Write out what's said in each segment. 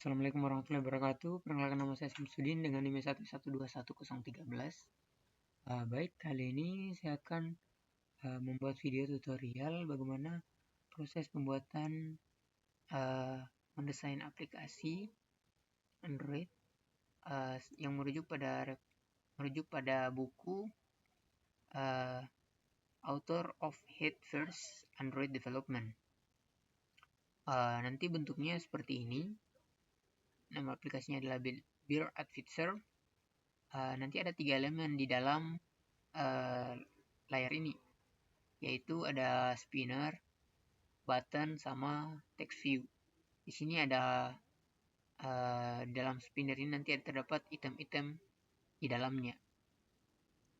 Assalamualaikum warahmatullahi wabarakatuh. Perkenalkan, nama saya Samsudin dengan NIM 1121013. Baik, kali ini saya akan membuat video tutorial bagaimana proses pembuatan mendesain aplikasi Android yang merujuk pada buku Author of Head First Android Development. Nanti bentuknya seperti ini. Nama aplikasinya adalah Beer Advisor. Nanti ada 3 elemen di dalam layar ini, yaitu ada spinner, button, sama text view. Di sini ada dalam spinner ini nanti terdapat item-item di dalamnya.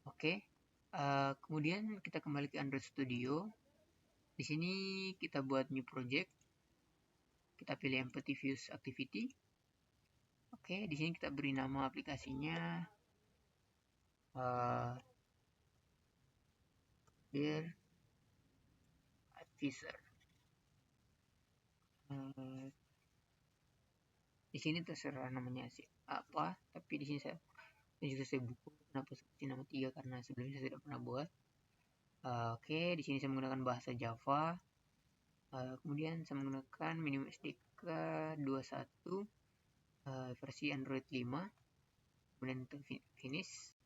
Oke. Kemudian kita kembali ke Android Studio. Di sini kita buat new project. Kita pilih Empty Views Activity. Oke, di sini kita beri nama aplikasinya Beer Advisor. Di sini terserah namanya sih apa, tapi di sini saya buku. Kenapa seperti nama 3? Karena sebelumnya saya tidak pernah buat. Oke, di sini saya menggunakan bahasa Java. Kemudian saya menggunakan minimum SDK 21 versi Android 5. Kemudian finish.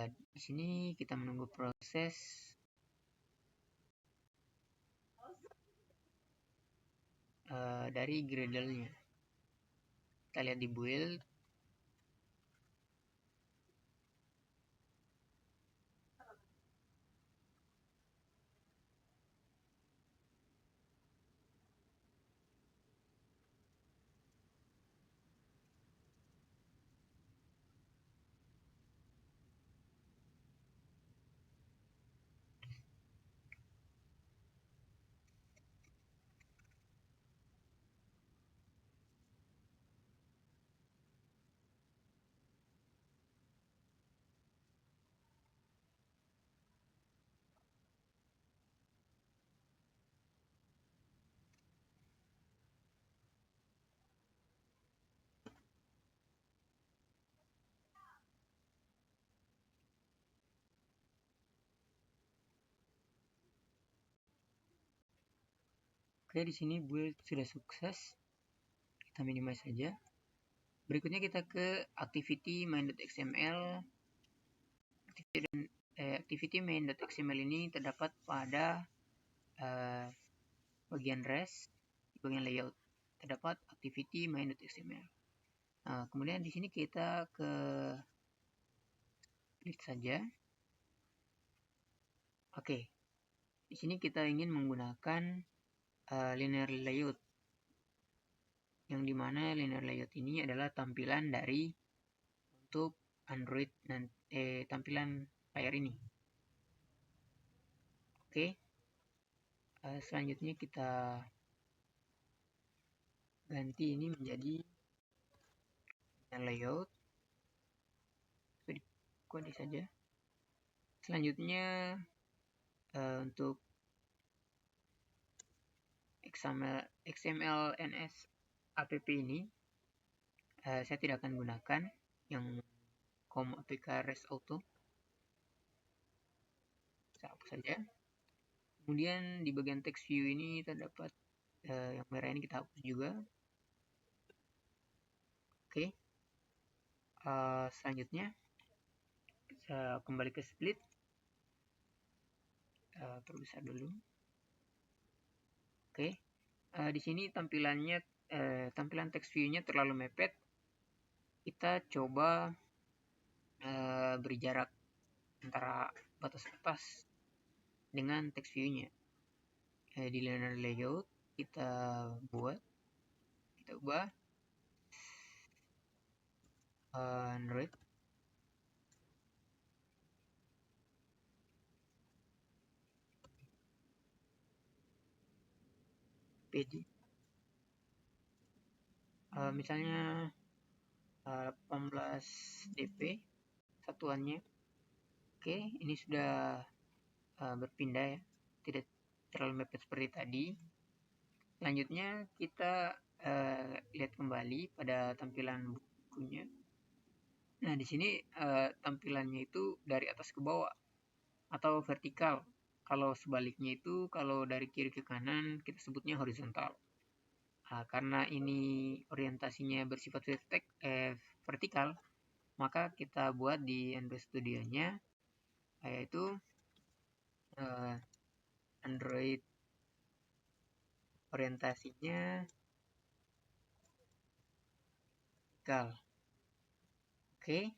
Di sini kita menunggu proses dari Gradle-nya. Kita lihat di build. Oke, di sini build sudah sukses. Kita minimize saja. Berikutnya kita ke activity main.xml. Activity main.xml ini terdapat pada bagian rest, bagian layout. Terdapat activity main.xml. Kemudian di sini kita ke klik saja. Oke. Di sini kita ingin menggunakan linear layout, yang dimana linear layout ini adalah tampilan dari untuk Android dan tampilan layar ini. Oke. Selanjutnya kita ganti ini menjadi linear layout. Kode saja. Selanjutnya untuk XML/NS app ini saya tidak akan gunakan yang COM APK REST Auto. Saya hapus saja. Kemudian di bagian text view ini terdapat yang merah ini kita hapus juga. Oke. Selanjutnya saya kembali ke split. Perbesar dulu. Oke. Di sini tampilannya tampilan text view-nya terlalu mepet. Kita coba beri jarak antara batas atas dengan text view-nya. Di linear layout kita ubah Android. PD. Misalnya 18 dp satuannya. Oke, ini sudah berpindah ya, tidak terlalu mepet seperti tadi. Selanjutnya kita lihat kembali pada tampilan bukunya. Nah, di sini tampilannya itu dari atas ke bawah atau vertikal. Kalau sebaliknya itu, kalau dari kiri ke kanan, kita sebutnya horizontal. Karena ini orientasinya bersifat vertikal, maka kita buat di Android Studio-nya, yaitu Android orientasinya vertikal. Oke.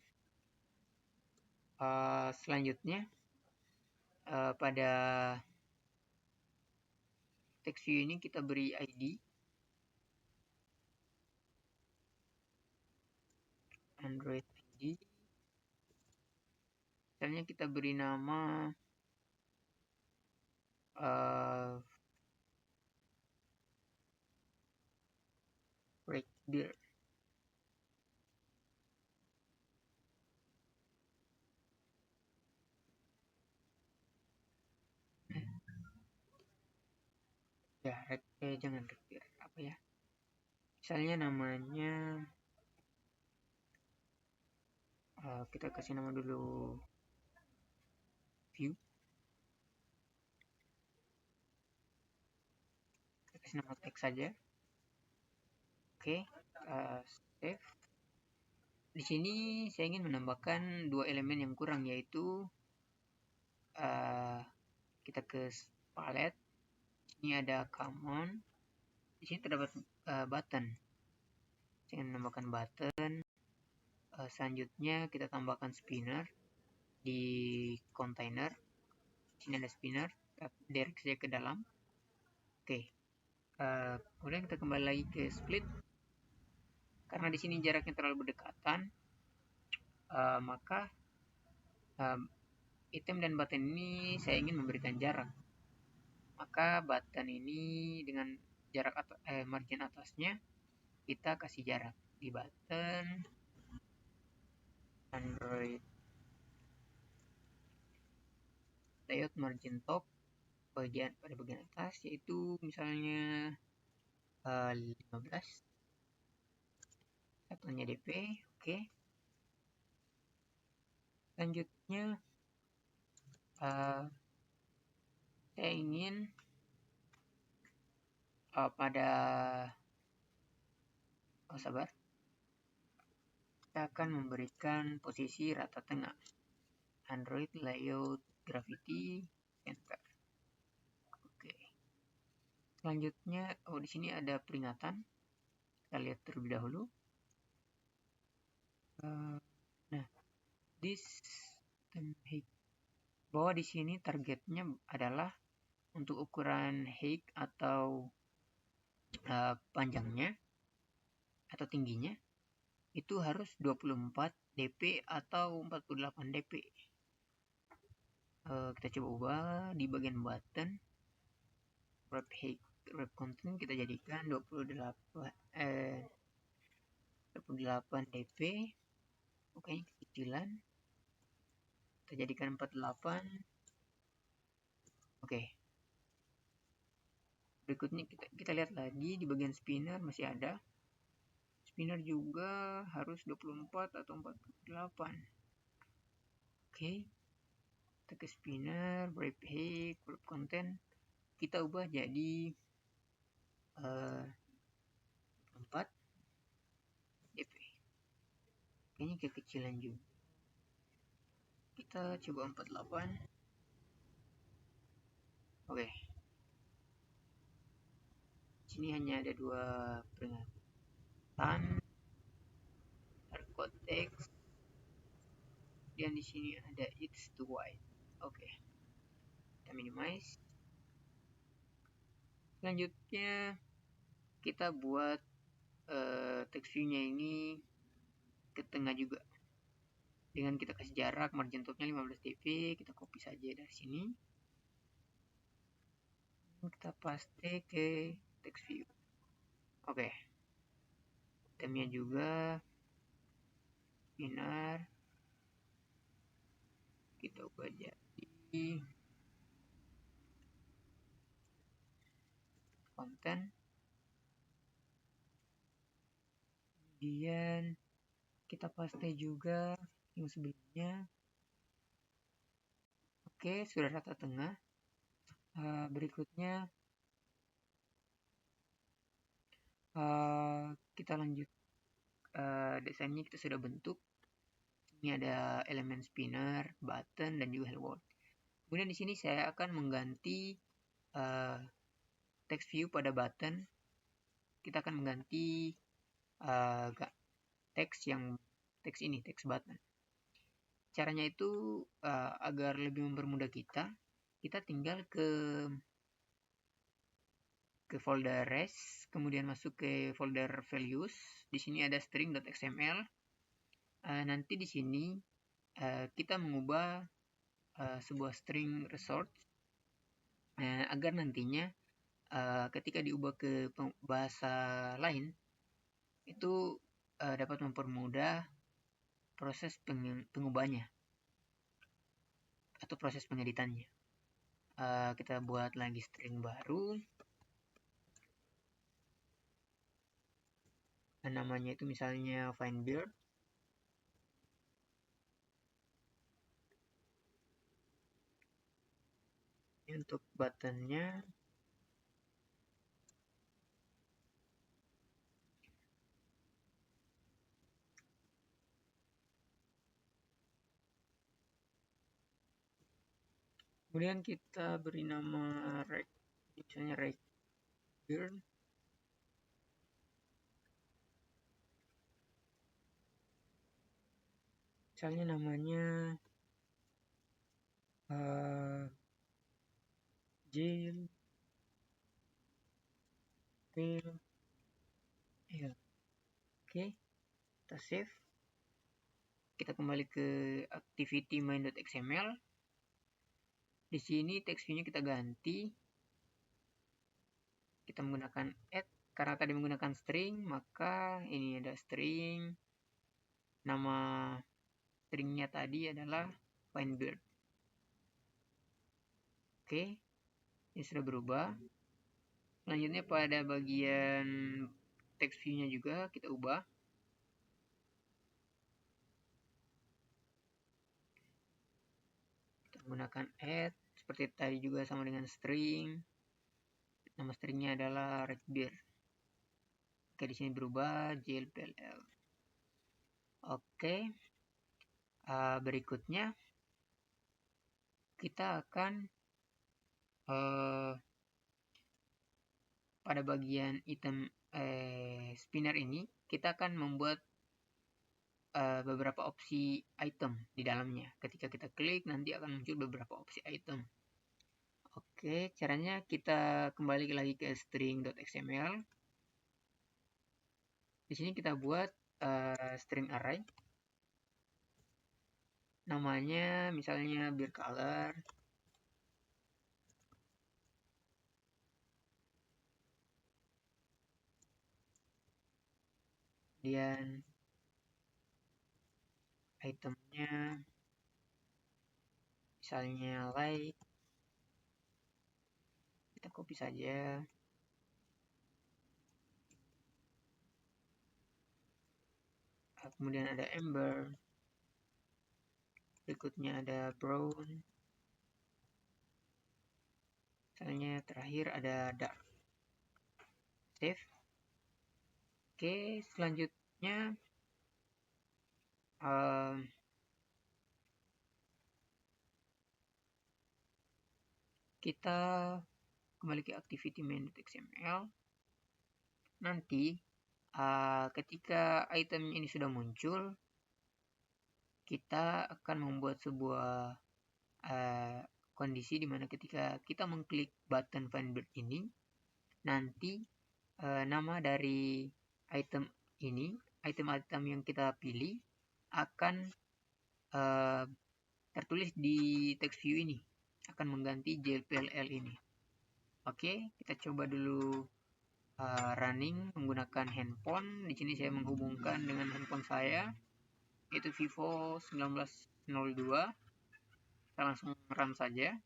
Selanjutnya pada text view ini kita beri ID Android ID. Misalnya kita beri nama Breakbeer. Ya, jangan Breakbeer, apa ya? Misalnya namanya kita kasih nama dulu view. Kita kasih nama teks saja. Oke, save. Di sini saya ingin menambahkan dua elemen yang kurang, yaitu kita ke palette. Ini ada common. Di sini terdapat button. Saya ingin menambahkan button. Selanjutnya kita tambahkan spinner di container. Di sini ada spinner. Kita direct saja ke dalam. Oke. Kemudian kita kembali lagi ke split. Karena di sini jaraknya terlalu berdekatan, maka item dan button ini saya ingin memberikan jarak. Maka button ini dengan jarak margin atasnya kita kasih jarak di button Android layout margin top pada bagian atas, yaitu misalnya 15, satunya DP. Oke. Selanjutnya saya ingin pada sabar, kita akan memberikan posisi rata tengah Android layout gravity center. Oke. Selanjutnya, di sini ada peringatan. Kita lihat terlebih dahulu. Nah, this height, bahwa di sini targetnya adalah untuk ukuran height atau panjangnya atau tingginya itu harus 24 dp atau 48 dp. Kita coba ubah di bagian button wrap height, wrap content kita jadikan 28 dp. Oke, kecilan kita jadikan 48. Oke. Berikutnya kita lihat lagi di bagian spinner masih ada. Spinner juga harus 24 atau 48. Oke. Kita ke spinner, wrap height, wrap content. Kita ubah jadi 4 dp. Kayaknya kekecilan juga. Kita coba 48. Oke. Sini hanya ada dua peringatan, hardcode text, dan di sini ada it's too wide. Oke. Kita minimize. Selanjutnya kita buat text view-nya ini ke tengah juga. Dengan kita kasih jarak margin top-nya 15 dp, kita copy saja dari sini. Kita paste ke text view. Oke. Itemnya juga spinner. Kita ubah jadi konten. Kemudian kita paste juga yang sebelumnya. Oke, sudah rata tengah. Berikutnya kita lanjut. Desainnya kita sudah bentuk. Ini ada elemen spinner, button, dan juga hello world. Kemudian di sini saya akan mengganti text view pada button. Kita akan mengganti teks ini, teks button. Caranya itu agar lebih mempermudah kita tinggal ke folder res, kemudian masuk ke folder values. Di sini ada string.xml. Nanti di sini kita mengubah sebuah string resource agar nantinya ketika diubah ke bahasa lain itu dapat mempermudah proses pengubahannya atau proses pengeditannya. Kita buat lagi string baru. Namanya itu misalnya findBird. Untuk buttonnya kemudian kita beri nama rect, misalnya rectBird. Misalnya namanya jail fail. Oke, kita save. Kita kembali ke activity main.xml. Di sini text view-nya kita ganti. Kita menggunakan add. Karena tadi menggunakan string, maka ini ada string. Nama stringnya tadi adalah findBird. Oke, ini sudah berubah. Selanjutnya pada bagian text view-nya juga kita ubah. Kita menggunakan add, seperti tadi juga sama dengan string. Nama stringnya adalah rectBird. Oke, di sini berubah jlpll. Oke, berikutnya kita akan pada bagian item spinner ini kita akan membuat beberapa opsi item di dalamnya. Ketika kita klik nanti akan muncul beberapa opsi item. Oke, caranya kita kembali lagi ke string.xml. Di sini kita buat string array. Namanya misalnya bir color. Kemudian itemnya misalnya light. Kita copy saja. Kemudian ada amber. Berikutnya ada brown. Misalnya terakhir ada dark. Save. Oke, selanjutnya kita kembali ke activity main.xml. Nanti ketika item ini sudah muncul, kita akan membuat sebuah kondisi di mana ketika kita mengklik button findBird ini, nanti nama dari item ini, item-item yang kita pilih akan tertulis di text view ini, akan mengganti jlpll ini. Oke, kita coba dulu running menggunakan handphone. Di sini saya menghubungkan dengan handphone saya, yaitu Vivo 1902. Kita langsung run saja.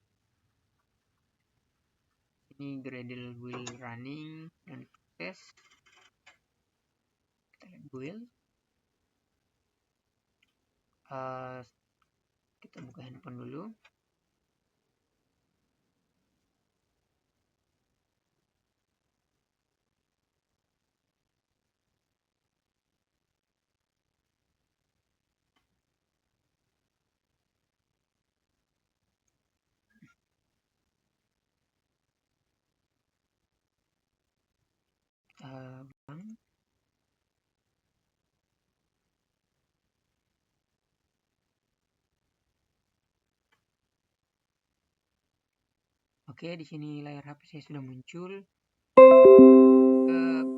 Ini Gradle will running dan tes. Kita lihat build. Kita buka handphone dulu. Bang. Oke, di sini layar HP saya sudah muncul.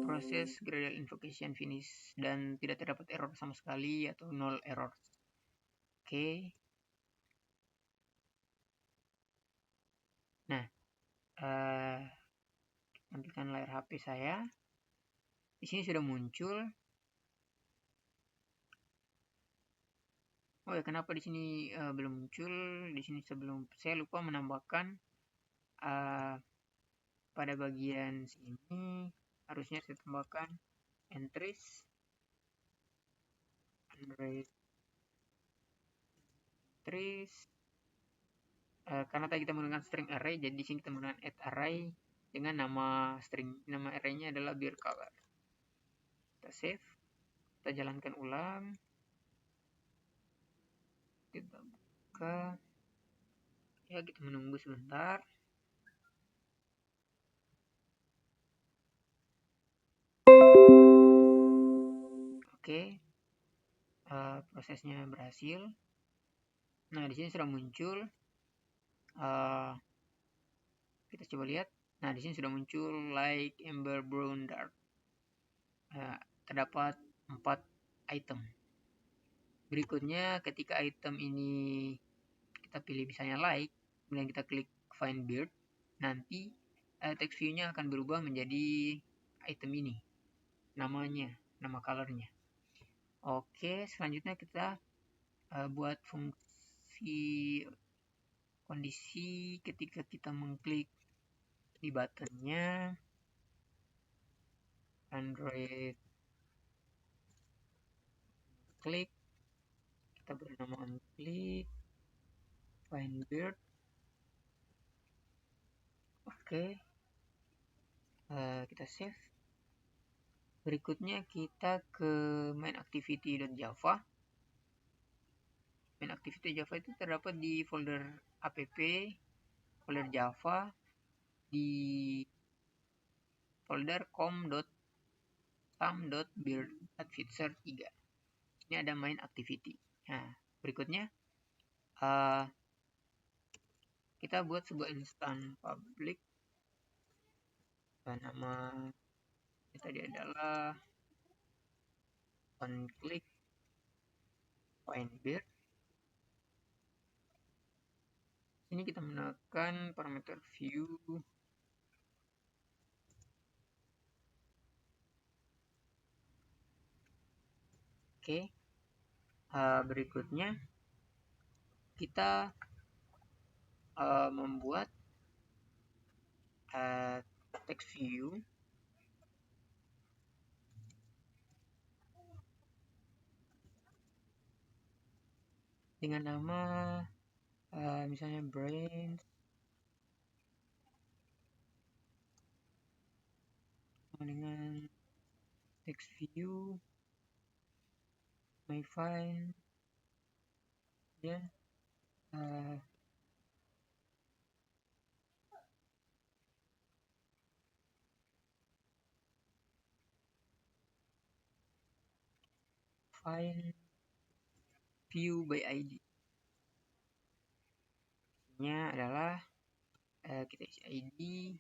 Proses Gradle invocation finish dan tidak terdapat error sama sekali atau nol error. Oke. Nah, tampilkan layar HP saya. Di sini sudah muncul. Oh ya, kenapa di sini belum muncul? Di sini sebelum saya lupa menambahkan pada bagian sini harusnya saya tambahkan entries karena tadi kita menggunakan string array, jadi di sini kita menggunakan add array dengan nama arraynya adalah beer color. Kita save, kita jalankan ulang, kita buka, ya kita menunggu sebentar. Oke, prosesnya berhasil. Nah, di sini sudah muncul. Kita coba lihat. Nah, di sini sudah muncul like amber brown dark. Terdapat 4 item. Berikutnya, ketika item ini kita pilih misalnya like, kemudian kita klik find beard, nanti text view-nya akan berubah menjadi item ini, namanya, nama colornya. Oke, selanjutnya kita buat fungsi kondisi ketika kita mengklik di buttonnya Android klik, kita beri nama on klik find beard. Oke, kita save. Berikutnya kita ke main activity.java. Main activity.java itu terdapat di folder app, folder Java, di folder com.sam.beard.fitzer3. Ini ada main activity. Nah, berikutnya kita buat sebuah instan public. Nama tadi adalah on click find beard. Sini kita menekan parameter view. Oke. Berikutnya kita membuat text view dengan nama misalnya brains dengan text view my find ya, find view by ID nya adalah kita isi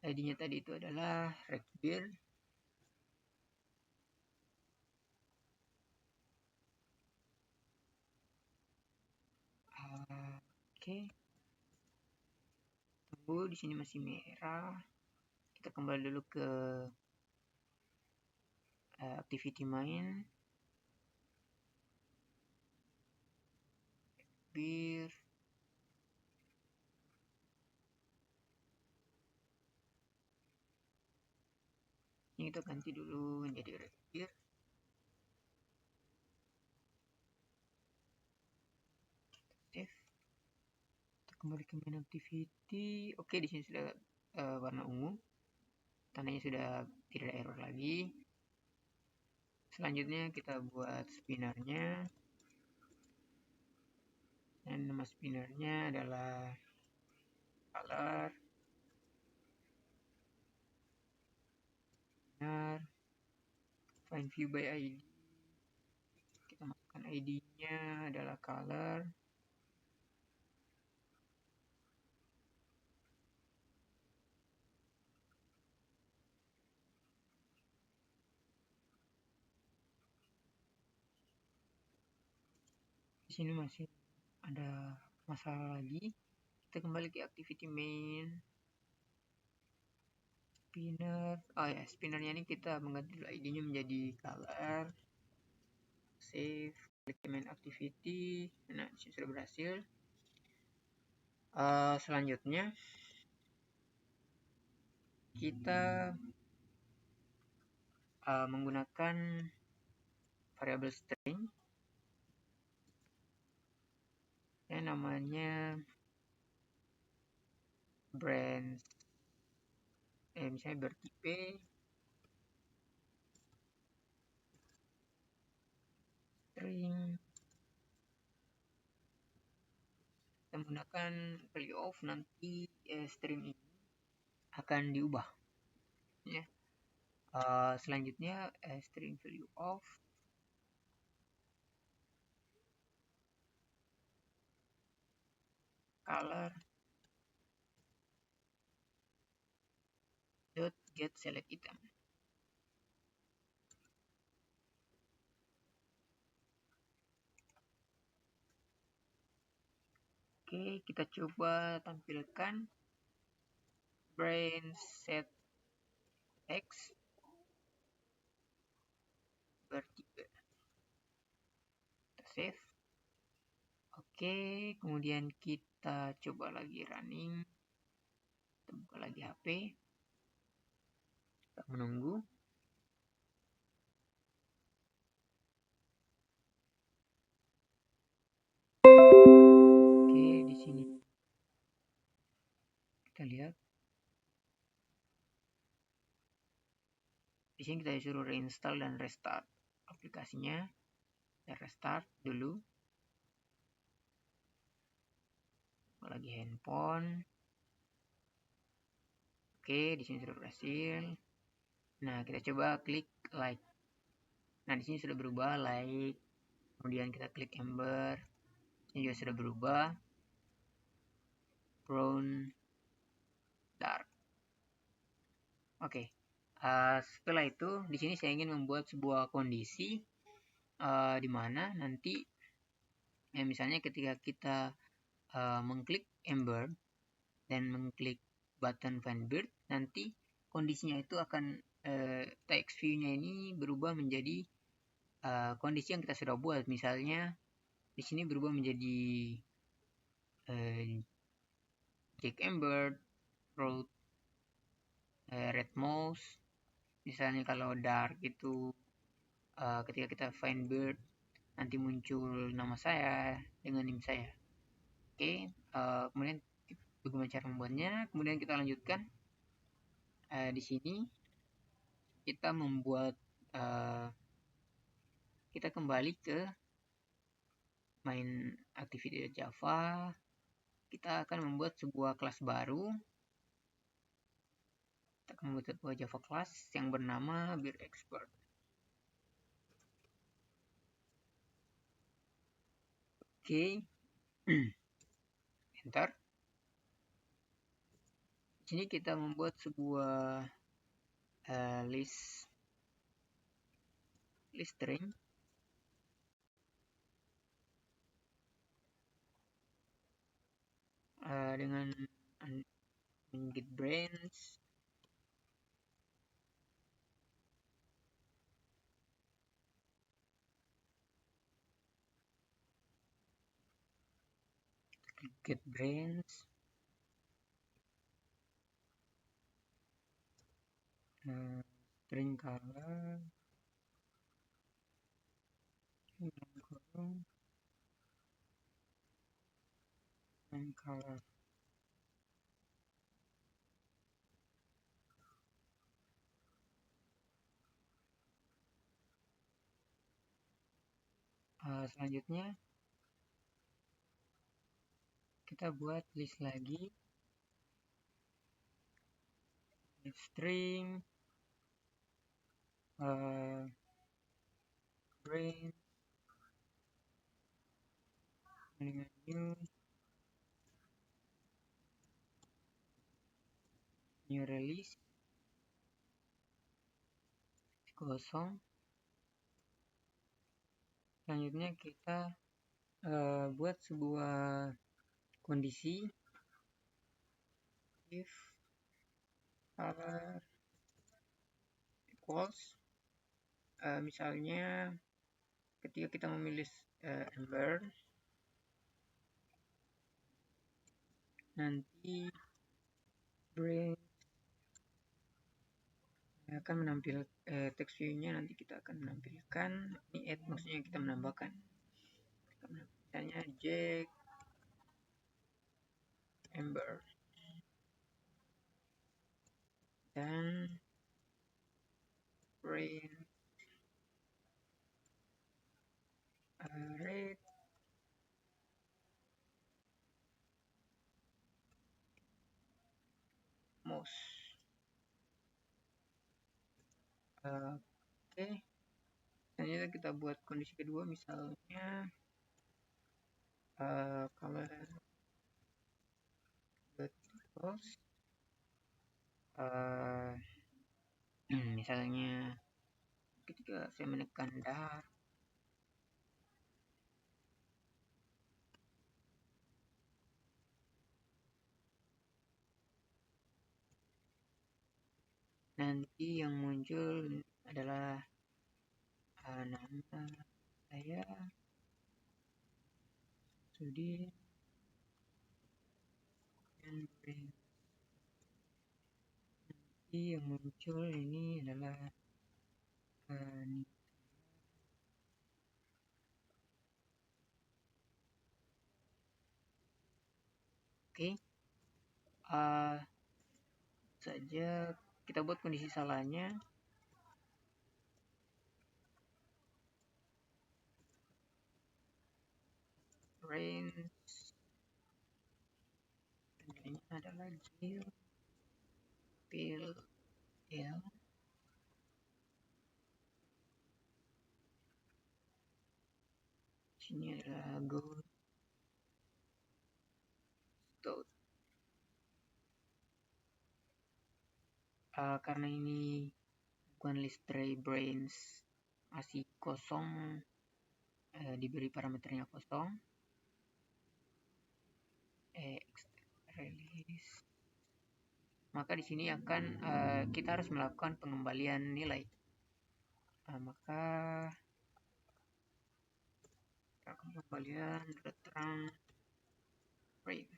ID nya tadi itu adalah redbeard. Oke. Tunggu, di sini masih merah. Kita kembali dulu ke activity main. Bir. Ini ini kita ganti dulu menjadi repeat. Save. Kita kembali ke main activity. Oke, di sini sudah warna ungu. Tandanya sudah tidak ada error lagi. Selanjutnya kita buat spinnernya. Dan nama spinnernya adalah color. Find view by ID. Kita masukkan ID-nya adalah color. Di sini masih ada masalah lagi. Kita kembali ke activity main. Spinner. Oh ya, spinnernya ini kita mengganti ID-nya menjadi color. Save. Klik ke main activity. Nah, ini sudah berhasil. Selanjutnya kita menggunakan variabel string yang namanya brand, misalnya bertipe string. Kita menggunakan value of, nanti string ini akan diubah ya. Selanjutnya string value of color dot get select item. Oke, kita coba tampilkan brand set x bertipe. Kita save. Oke, kemudian kita coba lagi running. Kita buka lagi HP. Kita menunggu. Oke, di sini kita lihat. Di sini kita disuruh reinstall dan restart aplikasinya. Kita restart dulu. Lagi handphone. Oke, di sini sudah berhasil. Nah, kita coba klik like. Nah, di sini sudah berubah like. Kemudian kita klik Ember. Ini juga sudah berubah brown dark. Oke. Setelah itu, di sini saya ingin membuat sebuah kondisi di mana nanti misalnya ketika kita mengklik Ember dan mengklik button Find Bird, nanti kondisinya itu akan text view-nya ini berubah menjadi kondisi yang kita sudah buat. Misalnya di sini berubah menjadi Jack Ember, road red mouse. Misalnya kalau dark itu ketika kita find bird nanti muncul nama saya dengan nim saya. Oke, kemudian bagaimana cara membuatnya? Kemudian kita lanjutkan. Di sini kita membuat kita kembali ke main activity Java. Kita akan membuat sebuah kelas baru. Kita akan membuat sebuah Java class yang bernama Beer Expert. Oke. Enter. Di sini kita membuat sebuah list string dengan get branch. Get branch. string color dalam kurung and color. Selanjutnya kita buat list lagi, string brain dengan new release kosong. Selanjutnya kita buat sebuah kondisi if color equals misalnya ketika kita memilih Ember, nanti brain akan menampilkan text view-nya, nanti kita akan menampilkan ini add, maksudnya kita menambahkan misalnya Jack Ember dan brain red mouse. Oke. Selanjutnya kita buat kondisi kedua, misalnya color equals misalnya ketika saya menekan dark, nanti yang muncul adalah nama saya Sudi dan brain. Nanti yang muncul ini adalah oke. Saja kita buat kondisi salahnya range ini adalah Gil Pil L sini adalah go stout. Karena ini bukan list tray brains, masih kosong, diberi parameternya kosong, release, maka di sini akan kita harus melakukan pengembalian nilai. Maka pengembalian return brain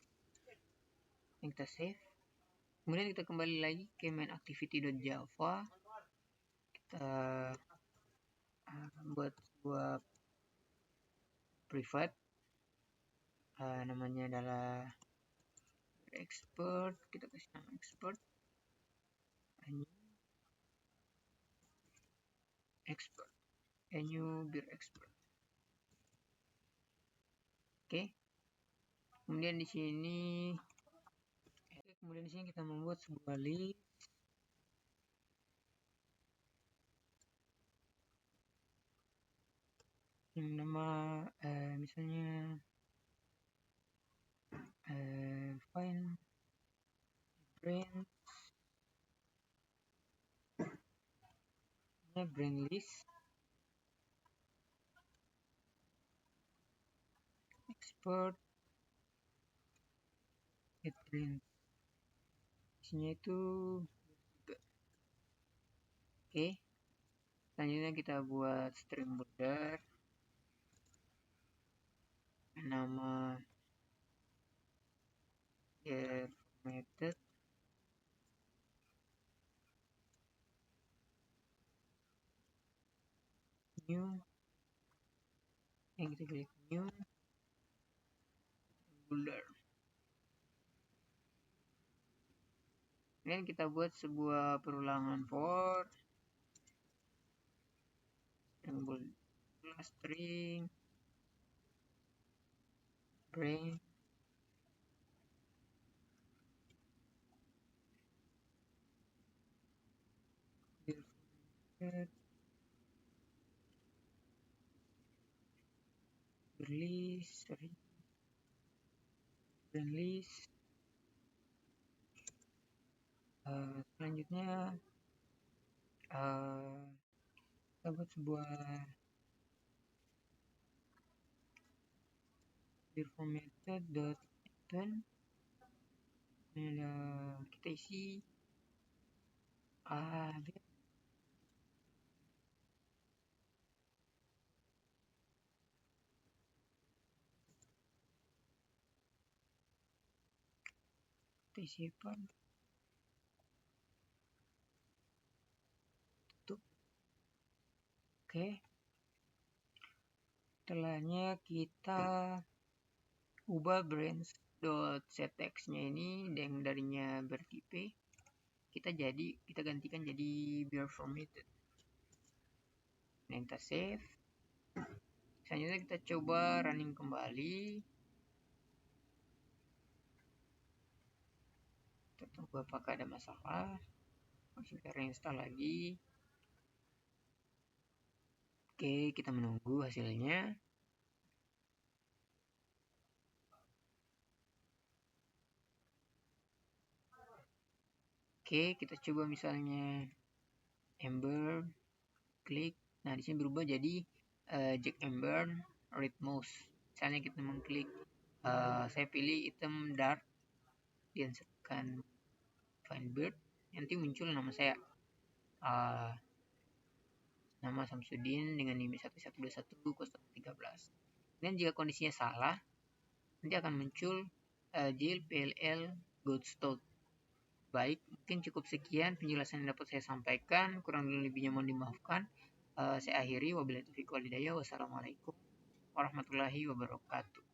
yang kita save. Kemudian kita kembali lagi ke main activity.java, kita buat sebuah private, namanya adalah expert, kita kasih nama expert, new bir expert. Oke. Kemudian di sini kita membuat sebuah list yang nama misalnya find brain list expert brain, isinya itu oke. Selanjutnya kita buat string border, nama method new, yang kita klik new folder. Kemudian kita buat sebuah perulangan for yang string range list selanjutnya kita buat sebuah method dot return. Kita isi tutup. Oke, setelahnya kita ubah branch.setText-nya ini yang darinya bertipe kita gantikan jadi beerFormatted. Nah, kita save. Selanjutnya kita coba running kembali. Kita tunggu apakah ada masalah. Kita reinstall lagi. Oke, kita menunggu hasilnya. Oke, kita coba misalnya Ember, klik. Nah, di sini berubah jadi Jack Ember Read Mouse. Misalnya kita mengklik, saya pilih item dark, dan tekan Find Bird, nanti muncul nama saya, nama Samsudin dengan NIM 11210113. Dan jika kondisinya salah, nanti akan muncul jail PLL Goldstone. Baik, mungkin cukup sekian penjelasan yang dapat saya sampaikan. Kurang lebihnya mohon dimaafkan. Saya akhiri. Wabillahi taufiq wal hidayah. Wassalamualaikum warahmatullahi wabarakatuh.